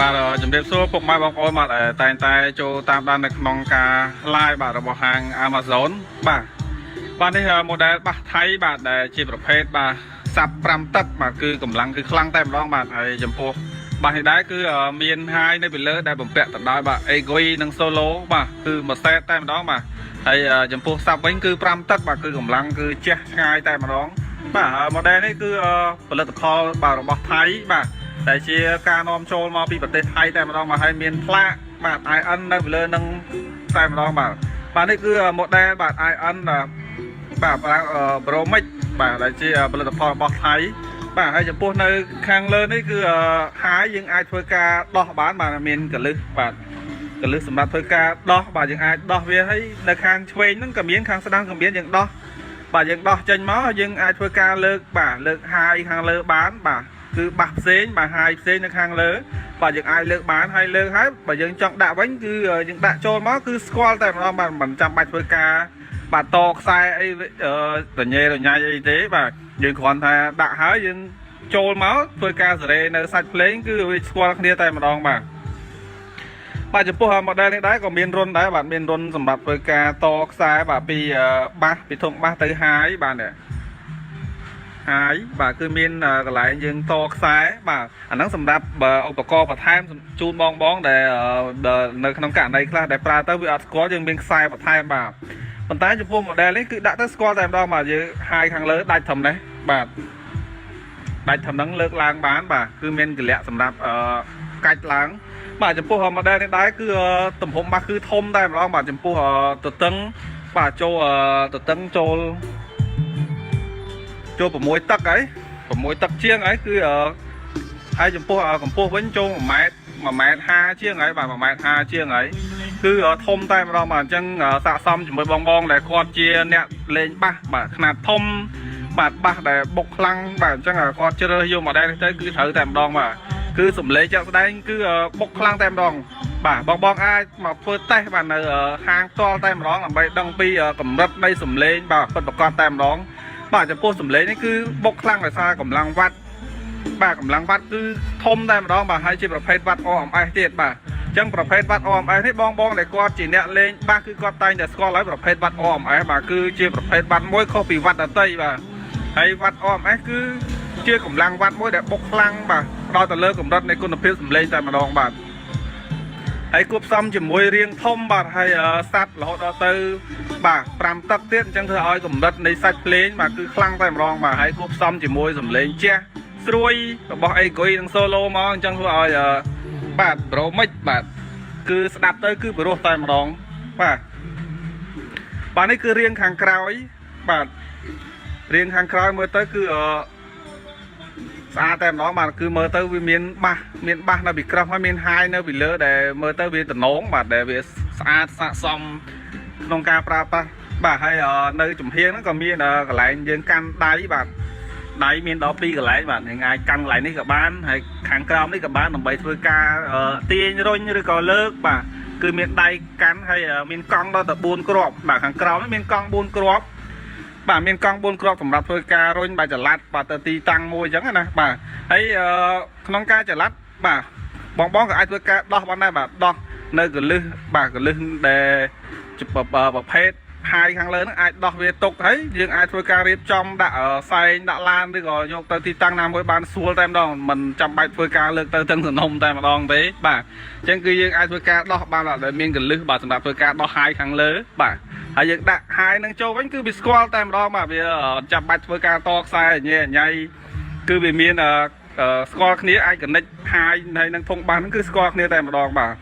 បាទជំរាបសួរពុកម៉ែបងប្អូនបាទតែងតែចូលតាមដាននៅក្នុងការ live បាទរបស់ហាង Amazon បាទនេះ model បាសថៃបាទដែលជាប្រភេទបាទសាប់5ទឹកបាទគឺកម្លាំងគឺខ្លាំងតែម្ដងបាទហើយចំពោះបាសនេះដែរគឺមាន high នៅពីលើដែលបំពាក់ទៅដោយបាទ Egui និង Solo បាទគឺមួយ set តែម្ដងបាទហើយចំពោះសាប់វិញគឺ5ទឹកបាទគឺកម្លាំងគឺជះឆ្ងាយតែម្ដងបាទ model នេះគឺផលិតផលបាទរបស់ថៃបាទតែជាការនាំចូលមកពីប្រទេសថៃតែម្ដងមកហើយមានផ្លាកបាទ IN នៅពីលើនឹងតែម្ដងបាទនេះគឺ model បាទ IN បាទBromic បាទដែលជាផលិតផលរបស់ថៃបាទហើយចំពោះនៅខាងលើនេះគឺហាយយើងអាចធ្វើការដោះបានបាទមានកលឹះបាទកលឹះសម្រាប់ធ្វើការដោះបាទយើងអាចដោះវាហើយនៅខាងឆ្វេងហ្នឹងក៏មានខាងស្ដាំក៏មានយើងដោះបាទយើងដោះចេញមកយើងអាចធ្វើការលើកបាទលើកហាយខាងលើបានបាទគឺបាសផ្សេងបាទហាយផ្សេងនៅខាងលើបាទយើងអាចលើកបានហើយលើកហើយបើយើងចង់ដាក់វិញគឺយើងដាក់ចូលមកគឺស្គាល់តែម្ដងបាទមិនចាំបាច់ធ្វើការបាទតខ្សែអីរញ៉េរញ៉ៃអីទេបាទយើងគ្រាន់តែដាក់ហើយយើងចូលមកធ្វើការសេរីនៅសាច់ភ្លេងគឺវាស្គាល់គ្នាតែម្ដងបាទចំពោះ model នេះដែរក៏មានរុនដែរបាទមានរុនសម្រាប់ធ្វើការតខ្សែបាទពីបាសពីធុងបាសទៅហាយបាទនេះហាយបាទគឺមានកន្លែងយើងតខ្សែបាទអាហ្នឹងសម្រាប់ឧបករណ៍បន្ថែមជូនបងដែលនៅក្នុងករណីខ្លះដែលប្រើទៅវាអត់ស្គាល់យើងមានខ្សែបន្ថែមបាទប៉ុន្តែចំពោះ model នេះគឺដាក់ទៅស្គាល់តែម្ដងបាទយើងហាយខាងលើដាច់ធំនេះបាទដាច់ធំហ្នឹងលើកឡើងបានបាទគឺមានកលៈសម្រាប់កាច់ឡើងបាទចំពោះ model នេះដែរគឺទំហំបាសគឺធំតែម្ដងបាទចំពោះទទឹងបាទចូលទទឹងចូល6ទឹកហើយ6ទឹកជាងហើយគឺហើយចំពោះកម្ពស់វិញចូល1ម៉ែត្រ50ជាងហើយបាទ1ម៉ែត្រ50ជាងហើយគឺធំតែម្ដងបាទអញ្ចឹងស័ក្តិសមជាមួយបងដែលគាត់ជាអ្នកលេងបាសបាទខ្នាតធំបាទបាសដែលបុកខ្លាំងបាទអញ្ចឹងគាត់ជ្រើសរើសយក model នេះទៅគឺត្រូវតែម្ដងបាទគឺសំឡេងចាក់ស្ដែងគឺបុកខ្លាំងតែម្ដងបាទបងអាចមកធ្វើតេស្តបាទនៅហាងផ្ទាល់តែម្ដងដើម្បីដឹងពីកម្រិតនៃសំឡេងបាទពិតប្រាកដតែម្ដងបាទចំពោះសំឡេងនេះគឺបុកខ្លាំងដោយសារកម្លាំងវ៉ាត់បាទកម្លាំងវ៉ាត់គឺធំតែម្ដងបាទហើយជាប្រភេទវ៉ាត់ OMS ទៀតបាទអញ្ចឹងប្រភេទវ៉ាត់ OMS នេះបងដែលគាត់ជាអ្នកលេងបាសគឺគាត់តែងតែស្គាល់ហើយប្រភេទវ៉ាត់ OMS បាទគឺជាប្រភេទវ៉ាត់មួយខុសពីវ៉ាត់ដទៃបាទហើយវ៉ាត់ OMS គឺជាកម្លាំងវ៉ាត់មួយដែលបុកខ្លាំងបាទដល់ទៅលើកម្រិតនៃគុណភាពសំឡេងតែម្ដងបាទហើយគួបផ្សំជាមួយរាងធំបាទហើយសាត់រហូតដល់ទៅបាទ5ទឹកទៀតអញ្ចឹងធ្វើឲ្យកម្រិតនៃសាច់ភ្លេងបាទគឺខ្លាំងតែម្ដងបាទហើយគួបផ្សំជាមួយសំឡេងជះស្រួយរបស់ Egui និង Solo មកអញ្ចឹងធ្វើឲ្យបាទ Bromic បាទគឺស្ដាប់ទៅគឺពិរោះតែម្ដងបាទនេះគឺរាងខាងក្រោយបាទរាងខាងក្រោយមើលទៅគឺស្អាតតែម្ដងបាទគឺមើលទៅវាមានបាសនៅពីក្រោះហើយមានហាយនៅពីលើដែលមើលទៅវាតំណងបាទដែលវាស្អាតស័ក្តិសមក្នុងការប្រើប្រាស់បាទហើយនៅចំហៀងហ្នឹងក៏មានកន្លែងយើងកាន់ដៃបាទ đáy miền đó pi cái lại bạn thì ai căng lại ní các bạn hay kháng cao ní các bạn làm bài thôi ca tiền rồi như còn lớp bà cứ miền đáy cắn hay miền cong đó tập buôn crop bà kháng cao nó miền cong buôn crop bà miền cong buôn crop sầmรับthôi ca rồi bàจะลัดbà tự ti tăng môi chẳng nè bà ấy non caจะลัดbà bong bongกับไอ้thôi ca đo ban này bà đo nơi cái lư bà cái lư để chụp bà phết hai kháng lớn ai đọc về tục thấy riêng ai thôi ca riêng trong đã say đã lan đi rồi nhục tới thì tăng nam với ban xua tem đó mình chăm bạch thôi ca lực tới tân thần hồng tem mà đòn thế bà trên cứ riêng ai thôi ca đọc ban là để miên gần lư bàសម្រាប់thôi ca đọc hai kháng lớn bà hay riêng đã hai năng châu vẫn cứ bị squall tem đó mà bây giờ chăm bạch thôi ca to sai nhẹ nhảy cứ bị miên squall kia ai cần nick hai này năng thông ban cứ squall kia tem mà đòn bà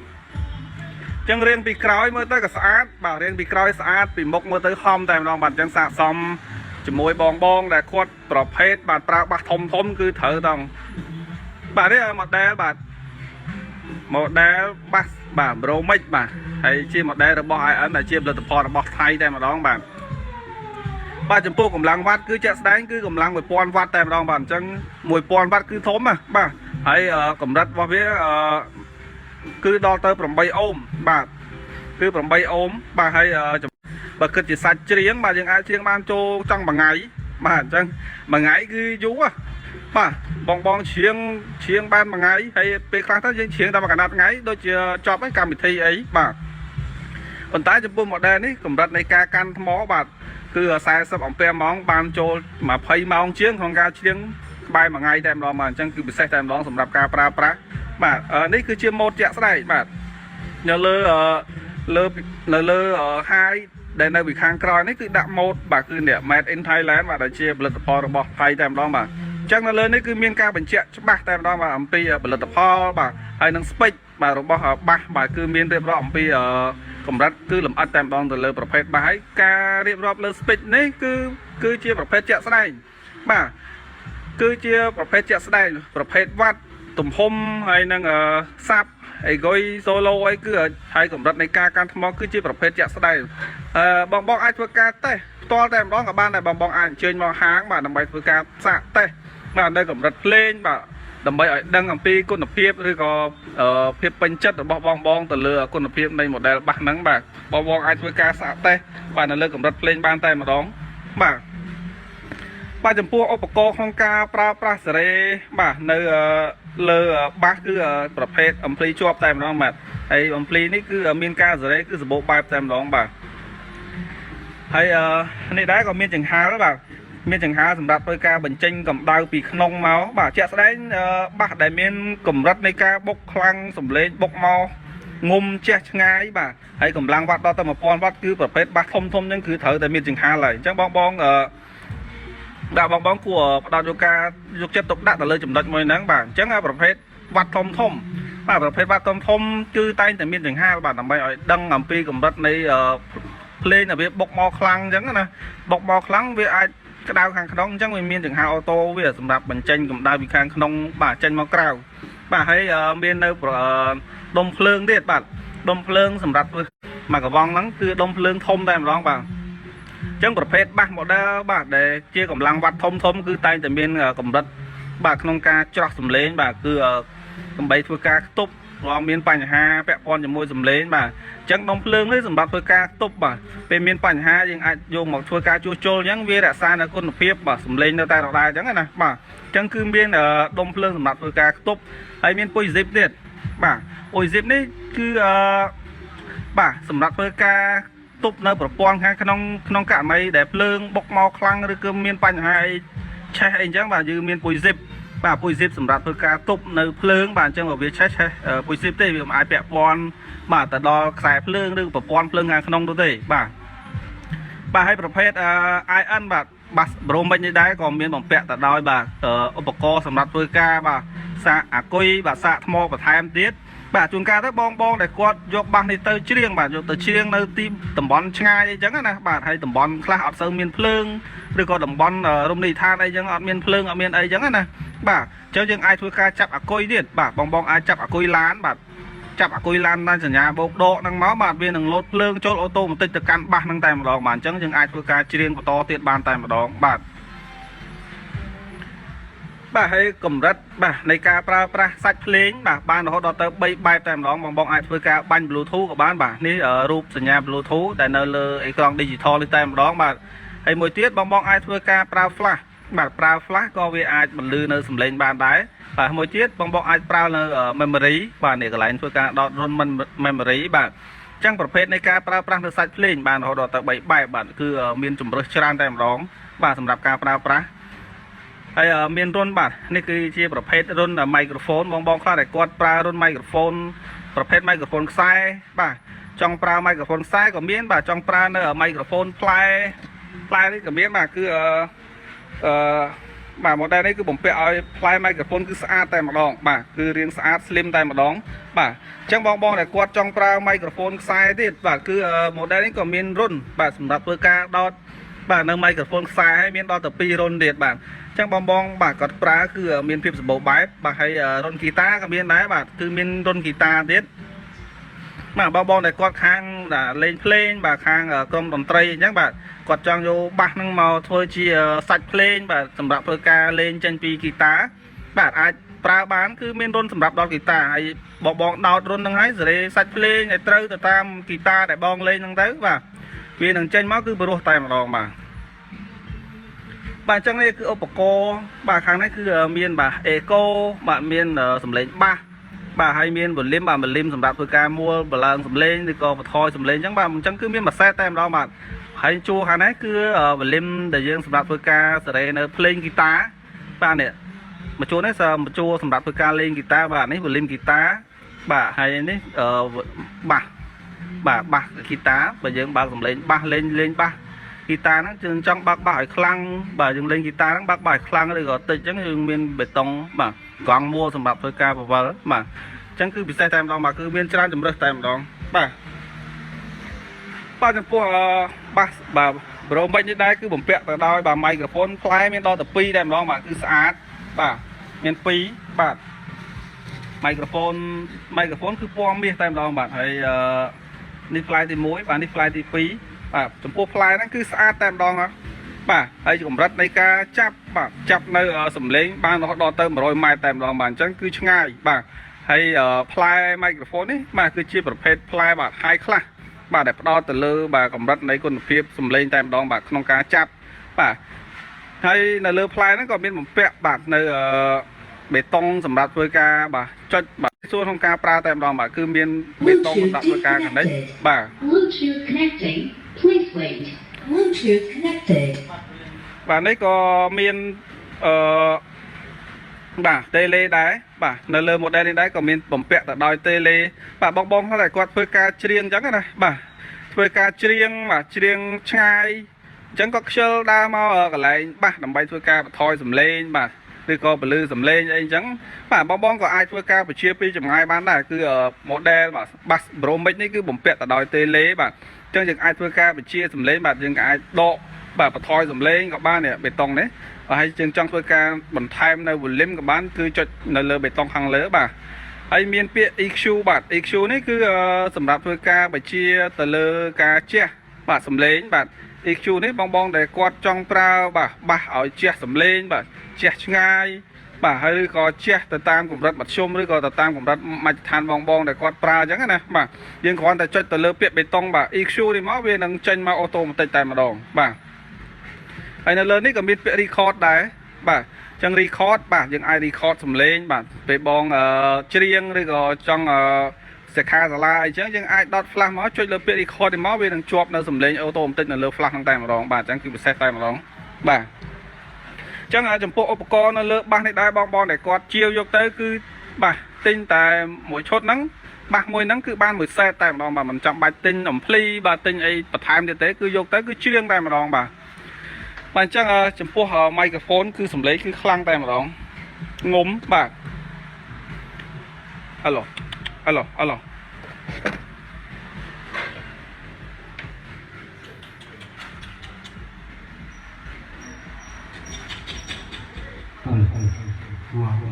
chẳng riêng bị còi mới tới cái sát bảo riêng bị còi sát bị mốc mới tới hôm tại nó bạn chẳng sạ xong chỉ môi bong bong để quất bọt hết bạn pra bạc thông thông cứ thở đồng bà đấy một đá bát bà bro mấy bà hay chi một đá bỏ ai ấn là chia được tập bỏ thay tại mà đó bạn ba chấm pô cùng lăng vắt cứ chạy đánh cứ cùng lăng với pon vắt tại mà đó bạn chẳng mùi pon vắt cứ thốn mà bà hay cùng đất vào phía cứ đo tới from bay ôm bà cứ from bay ôm bà hay bà cứ chỉ sạch chiếng bà những ai chiếng ban cho trong bằng ngày bà chẳng bằng ngày cứ vú à bà bong bong chiếng ban bằng ngày hay về khai thác chiếng ta mà cả nát ngày đôi chưa cho mấy cam thi ấy bà còn tái chụp một đèn ấy cùng đặt này ca can mó bà cứ sai sắp ổng pe món ban cho mà phay mong chiếng không ca chiếng bay mà ngày tem đó mà chẳng cứ bị sai tem đó sầm đạp ca pra bà đây cứ chia một chẹt này bà nhờ lơ hai đây là bị khang còi đấy cứ đạm một bà cứ nè made in Thailand và đã chia bật pho bỏ thay tem đó mà chắc là lên đấy cứ miên ca bình chẹt bạc tem đó mà ẩm pi bật pho bà hay năng spec bà rồi bỏ bà cứ miên tem đó ẩm pi cầm đất cứ làm ăn tem đó từ lơประเภทbà hay ca riêng rộp lơ spec đấy cứ chiaประเภทchẹt này bà cứ chiaประเภทchẹt nàyประเภทวัดตุ่มพมhay năng sápไอ้ก้อยโซโล่ไอ้คือไทยกับรัฐในการทำมอคือจีประเภทจะสดายบองไอ้ตัวการเต้ตัวแต่ร้องกับบ้านไหนบองไอ้เชิญมาหางมาดำใบตัวการสะเต้มาได้กับรัฐเล่นแบบดำใบไอ้ดังอัมพีกุนเพียบหรือก็เพียบเป็นจัดบองแต่เรือกุนเพียบในหมดได้บ้านนั้นแบบบองไอ้ตัวการสะเต้บ้านนั้นเลิกกับรัฐเล่นบ้านเต้มาร้องแบบบ้านจำพวกอุปกรณ์ของการปราศเรบ้านในเลอบาคือประเภทอัมพลีชอบแต่น้องแบบไออัมพลีนี่คือมีนกาอะไรคือสบู่ใบแต่น้องแบบไอในได้ก็มีจังหาแล้วแบบมีจังหาสำหรับตัวการบัญชีกับดาวปีขนมเมาแบบจะได้บ้านได้มีนกลุ่มรัฐในการบกคลังสมเลบกเมางมเจ๊ชง่ายแบบไอกลุ่มลังวัดเราแต่มาปอนวัดคือประเภทบ้าทมนั่นคือเถอะแต่มีจังหาอะไรจังบองดาวบองcủaดาวโยกาโยกเจ็บตกดักแต่เลยจุ่มดักมวยนังบางจังประเภทวัดทมประเภทวัดทมคือไตแต่มีถึง5บาททำไมดังอัมพีกับรัฐในเพลงแบบบกมอคลังจังนะบกมอคลังวิไอกระดาวข้างขนมจังมีถึง5ออโต้วิสำหรับบัญชีกับดาววิข้างขนมบาดจันมอกราวบาให้มีในดมเพลิงเด็ดบาดดมเพลิงสำหรับมากับวองนั้นคือดมเพลิงทมได้ร้องบางจังประเภทบ้าหมดแล้วบ้าđể chiaกำลังวัดทมคือไตแต่เมียนกำลังบ้าขนมกาจอกสำเร็จบ้าคือกำใบทัวกาตุบรองเมียนปัญหาแปะปอนจะมวยสำเร็จบ้าจังดมเพลิงนี่สำหรับทัวกาตุบบ้าเป็นเมียนปัญหายังอาจโยงหมอกทัวกาจูโจยังเวียดซาในคนเพียบบ้าสำเร็จในแต่เราได้จังไงนะบ้าจังคือเมียนดมเพลิงสำหรับทัวกาตุบไอเมียนปุยซิปเด็ดบ้าปุยซิปนี่คือบ้าสำหรับทัวกาตุบในประปอนข้างขนมกะไม่แต่เพลิงบกมอคลังหรือก็มีปัญหาใช่เองจังบ่ายืมมีปุ๋ยซิปบ่าปุ๋ยซิปสำหรับเพื่อการตุบในเพลิงบ่าจังว่าวิใช่ปุ๋ยซิปได้แบบไอแปะปอนบ่าแต่ดอสายเพลิงหรือประปอนเพลิงงานขนมตัวได้บ่าให้ประเภทไออันบ่าบัสบรมบัญญัติได้ก็มีบ่าแปะแต่ดอยบ่าอุปกรณ์สำหรับเพื่อการบ่าสะอากุยบ่าสะทมอบ่าไทม์ติดbà chúng ta thấy bong để quạt dọc bằng thì tới chiêng bà dọc tới chiêng nơi tim tầm bón ngay chẳng nè bà thấy tầm bón khá ở sâu miền phượng rồi có tầm bón rồng đi than đây chẳng ở miền phượng ở miền ấy chẳng nè bà cho những ai thôi ca chặt ở cối điện bà bong ai chặt ở cối lán bà chặt ở cối lán đang ở nhà bốc độ đang máu bà viên đằng lốt phượng cho ô tô một tích từ căn bà đang tay một đòn bà chẳng những ai thôi ca chiêng của to tiệt bàn tay một đòn bà បាទហើយកម្រិតបាទនៃការប្រើប្រាស់សាច់ភ្លេងបាទបានរហូតដល់ទៅ3បែបតែម្ដងបងអាចធ្វើការបាញ់ Bluetooth ក៏បានបាទនេះរូបសញ្ញា Bluetooth ដែលនៅលើអេក្រង់ Digital នេះតែម្ដងបាទហើយមួយទៀតបងអាចធ្វើការប្រើ Flash បាទប្រើ Flash ក៏វាអាចបន្លឺនៅសំឡេងបានដែរបាទមួយទៀតបងអាចប្រើនៅ Memory បាទនេះកន្លែងធ្វើការដោតរុន Memory បាទអញ្ចឹងប្រភេទនៃការប្រើប្រាស់នៅសាច់ភ្លេងបានរហូតដល់ទៅ3បែបបាទគឺមានជម្រើសច្រើនតែម្ដងបាទសម្រាប់ការប្រើប្រាស់ហើយមានរុនបាទនេះគឺជាប្រភេទរុន microphone បងខ្លះដែលគាត់ប្រើរុន microphone ប្រភេទ microphone ខ្សែបាទចង់ប្រើ microphone ខ្សែក៏មានបាទចង់ប្រើនៅ microphone ផ្លែនេះក៏មានបាទគឺបាទ model នេះគឺបំពាក់ឲ្យផ្លែ microphone គឺស្អាតតែម្ដងបាទគឺរាងស្អាត slim តែម្ដងបាទអញ្ចឹងបងដែលគាត់ចង់ប្រើ microphone ខ្សែទៀតបាទគឺ model នេះក៏មានរុនបាទសម្រាប់ធ្វើការដោតបាទនៅ microphone ខ្សែហើយមានដល់ទៅ2រុនទៀតបាទអញ្ចឹងបងបាទគាត់ប្រើគឺមានភាពសម្បូរបែបបាទហើយរុនហ្គីតាក៏មានដែរបាទគឺមានរុនហ្គីតាទៀតបាទបងដែលគាត់ខាងលេងភ្លេងបាទខាងក្រុមតន្ត្រីអញ្ចឹងបាទគាត់ចង់យកបាសហ្នឹងមកធ្វើជាសាច់ភ្លេងបាទសម្រាប់ធ្វើការលេងចេញពីហ្គីតាបាទអាចប្រើបានគឺមានរុនសម្រាប់ដល់ហ្គីតាហើយបងដោតរុនហ្នឹងហើយសេរីសាច់ភ្លេងឲ្យត្រូវទៅតាមហ្គីតាដែលបងលេងហ្នឹងទៅបាទវានឹងចេញមកគឺព្រោះតែម្ដងបាទអញ្ចឹងនេះគឺឧបករណ៍បាទខាងនេះគឺមានបាទអេកូបាទមានសំឡេងបាសបាទហើយមានវ៉ូលីមបាទវ៉ូលីមសម្រាប់ធ្វើការមួលបឡើងសំឡេងឬក៏បន្ថយសំឡេងអញ្ចឹងបាទអញ្ចឹងគឺមានមួយសេតតែម្ដងបាទហើយជួរខាងនេះគឺវ៉ូលីមដែលយើងសម្រាប់ធ្វើការសេរីនៅភ្លេងហ្គីតាបាទនេះមួយជួរនេះមួយជួរសម្រាប់ធ្វើការលេងហ្គីតាបាទនេះវ៉ូលីមហ្គីតាបាទហើយនេះបាសបាទបាសហ្គីតាបើយើងបើកសំឡេងបាសលេងបាសហ្គីតាហ្នឹងយើងចង់បើកបាសឲ្យខ្លាំងបាទយើងលេងហ្គីតាហ្នឹងបើកបាសឲ្យខ្លាំងឬក៏តិចអញ្ចឹងយើងមានបេតុងបាទកង់មួលសម្រាប់ធ្វើការបវលបាទអញ្ចឹងគឺពិសេសតែម្ដងបាទគឺមានច្រើនជំរើសតែម្ដងបាទចំពោះបាសបាទប្រូមិចនេះដែរគឺបំពាក់ទៅដោយបាទ microphone ផ្លែមានដល់ទៅ2តែម្ដងបាទគឺស្អាតបាទមាន2បាទ microphone គឺពណ៌មាសតែម្ដងបាទហើយនេះផ្លែទី1បាទនេះផ្លែទី2បាទចំពោះផ្លែហ្នឹងគឺស្អាតតែម្ដងបាទហើយកម្រិតនៃការចាប់នៅសំឡេងបានរហូតដល់ទៅ100ម៉ែត្រតែម្ដងបាទអញ្ចឹងគឺឆ្ងាយបាទហើយផ្លែ microphone នេះបាទគឺជាប្រភេទផ្លែបាទ high class បាទដែលផ្ដោតទៅលើបាទកម្រិតនៃគុណភាពសំឡេងតែម្ដងបាទក្នុងការចាប់បាទហើយនៅលើផ្លែហ្នឹងក៏មានបំពាក់បាទនៅបេតុងសម្រាប់ធ្វើការបាទចុចបាទសួរក្នុងការប្រើតែម្ដងបាទគឺមានបេតុងសម្រាប់ធ្វើការខាងនេះបាទ Bluetooth connecting please wait Bluetooth connected បាទនេះក៏មានបាទតេឡេដែរបាទនៅលើ model នេះដែរក៏មានបំពាក់ទៅដោយតេឡេបាទបងខ្លះតែគាត់ធ្វើការច្រៀងអញ្ចឹងណាបាទធ្វើការច្រៀងបាទច្រៀងឆ្ងាយអញ្ចឹងក៏ខ្ជិលដើរមកកន្លែងបាសដើម្បីធ្វើការបន្ថយសំឡេងបាទឬក៏ពលឺសំឡេងអីអញ្ចឹងបាទបងក៏អាចធ្វើការបញ្ជាពីចម្ងាយបានដែរគឺ model បាទបាស Bromic នេះគឺបំពាក់ទៅដោយតេឡេបាទអញ្ចឹងយើងអាចធ្វើការបញ្ជាសំឡេងបាទយើងក៏អាចដកបាទបន្ថយសំឡេងក៏បាននេះបេតុងនេះហើយយើងចង់ធ្វើការបន្ថែមនៅ volume ក៏បានគឺចុចនៅលើបេតុងខាងលើបាទហើយមានពាក្យ EQ បាទ EQ នេះគឺសម្រាប់ធ្វើការបញ្ជាទៅលើការជះបាទសំឡេងបាទ EQ នេះបងដែលគាត់ចង់ប្រើបាទបាសឲ្យជះសំឡេងបាទជះឆ្ងាយបាទហើយឬក៏ជះទៅតាមកម្រិតមធ្យមឬក៏ទៅតាមកម្រិតមជ្ឈដ្ឋានបងដែលគាត់ប្រើអញ្ចឹងណាបាទយើងគ្រាន់តែចុចទៅលើពាក្យបេតុងបាទ EQ នេះមកវានឹងចេញមកអូតូម៉ាទិកតែម្ដងបាទហើយនៅលើនេះក៏មានពាក្យ record ដែរបាទអញ្ចឹង record បាទយើងអាច record សំឡេងបាទពេលបងច្រៀងឬក៏ចង់សិក្ខាសាលាអីចឹងយើងអាចដុត flash មកចុចលើពាក្យ record នេះមកវានឹងជាប់នៅសំឡេងអូតូម៉ាទិកនៅលើ flash ហ្នឹងតែម្ដងបាទអញ្ចឹងគឺពិសេសតែម្ដងបាទអញ្ចឹងចំពោះឧបករណ៍នៅលើបាសនេះដែរបងដែលគាត់ជាវយកទៅគឺបាទទិញតែមួយឈុតហ្នឹងបាសមួយហ្នឹងគឺបានមួយសេតតែម្ដងបាទមិនចាំបាច់ទិញអំភ្លីបាទទិញអីបន្ថែមទៀតទេគឺយកទៅគឺច្រៀងតែម្ដងបាទអញ្ចឹងចំពោះ microphone គឺសំឡេងគឺខ្លាំងតែម្ដងងុំបាទហេឡូ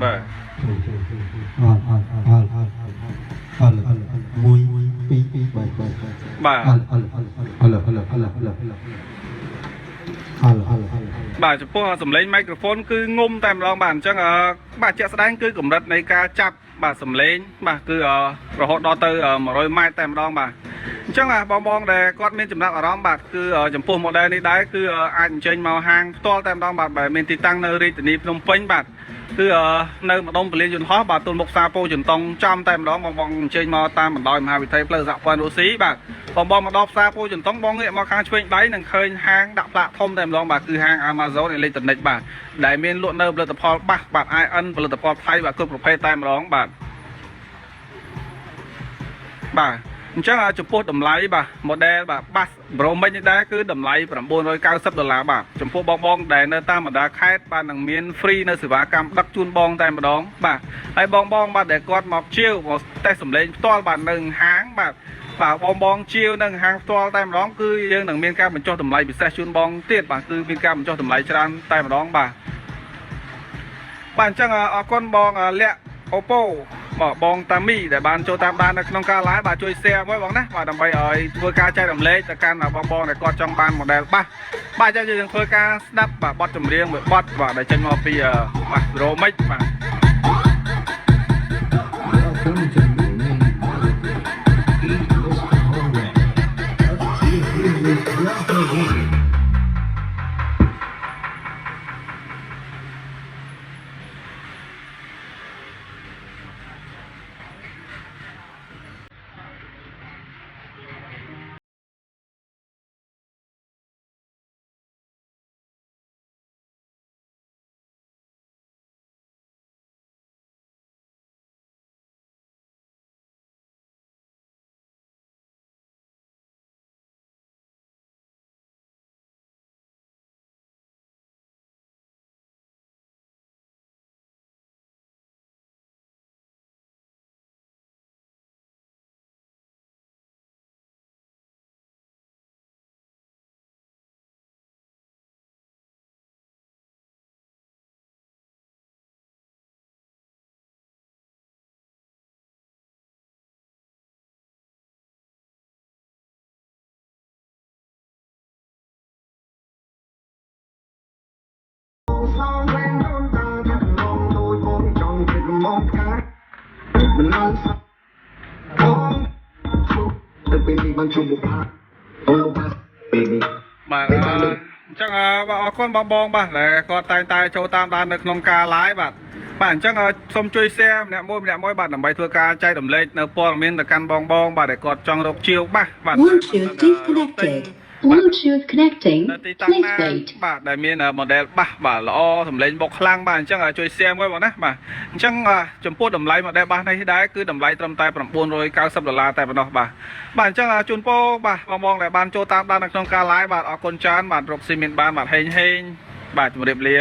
បាទមួយពីរបាទ បាទចំពោះសំឡេង microphone គឺងុំតែម្ដងបាទអញ្ចឹងបាទជាក់ស្ដែងគឺកម្រិតនៃការចាប់បាទសំឡេងបាទគឺរហូតដល់ទៅ100ម៉ែត្រតែម្ដងបាទអញ្ចឹងបងដែលគាត់មានចំណាប់អារម្មណ៍បាទគឺចំពោះ model នេះដែរគឺអាចអញ្ជើញមកហាងផ្ទាល់តែម្ដងបាទដែលមានទីតាំងនៅរាជធានីភ្នំពេញបាទគឺនៅម្ដុំពលានយន្តហោះបាទទល់មុខផ្សារពោធិ៍ចិនតុងចំតែម្ដងបងអញ្ជើញមកតាមបណ្ដោយមហាវិថីផ្លូវសហព័ន្ធរុស្ស៊ីបាទបងមកដល់ផ្សារពោធិ៍ចិនតុងបងងាកមកខាងឆ្វេងដៃនឹងឃើញហាងដាក់ផ្លាកធំតែម្ដងបាទគឺហាង Amazon Electronic បាទដែលមានលក់នៅផលិតផលបាសបាទ IN ផលិតផលថៃបាទគ្រប់ប្រភេទតែម្ដងបាទអញ្ចឹងចំពោះតម្លៃបាទ model បាទ Bass Bromic នេះដែរគឺតម្លៃ$990បាទចំពោះបងដែលនៅតាមបណ្ដាខេត្តបាទនឹងមាន free នៅសេវាកម្មដឹកជូនបងតែម្ដងបាទហើយបងបាទដែលគាត់មកជាវមកតេស្តសម្លេងផ្ទាល់បាទនៅហាងបាទបងជាវនៅហាងផ្ទាល់តែម្ដងគឺយើងនឹងមានការបញ្ចុះតម្លៃពិសេសជូនបងទៀតបាទគឺមានការបញ្ចុះតម្លៃច្រើនតែម្ដងបាទអញ្ចឹងអរគុណបងលក្ខ Oppo បងតាមីដែលបានចូលតាមដាននៅក្នុងការ live បាទជួយ share មួយបងណាបាទដើម្បីឲ្យធ្វើការចែករំលែកទៅកាន់បងដែលគាត់ចង់បាន model បាសបាទអញ្ចឹងយើងធ្វើការស្ដាប់បាទបទចម្រៀងមួយបទបាទដែលចេញមកពីបាស Bromic បាទបាទអញ្ចឹងបាទអរគុណបងបាទដែលគាត់តែងតែចូលតាមដាននៅក្នុងការ live បាទអញ្ចឹងសូមជួយ share ម្នាក់មួយបាទដើម្បីធ្វើការចែករំលែកនៅព័ត៌មានទៅកាន់បងបាទដែលគាត់ចង់រកជាវបាសបាទ Bluetooth disconnected. Bluetooth connecting. នៅទីតាំង Please ណា wait. បាទដែលមាន model បាសបាទល្អសម្លេងបុកខ្លាំងបាទអញ្ចឹងជួយ share មួយបងណាបាទអញ្ចឹងចំពោះតម្លៃ model បាសនេះដែរគឺតម្លៃត្រឹមតែ$990តែប៉ុណ្ណោះបាទអញ្ចឹងជូនពរបាទបងដែលបានចូលតាមដាននៅក្នុងការ live បាទអរគុណច្រើនបាទរកស៊ីមានបានបាទហេងបាទជម្រាបលា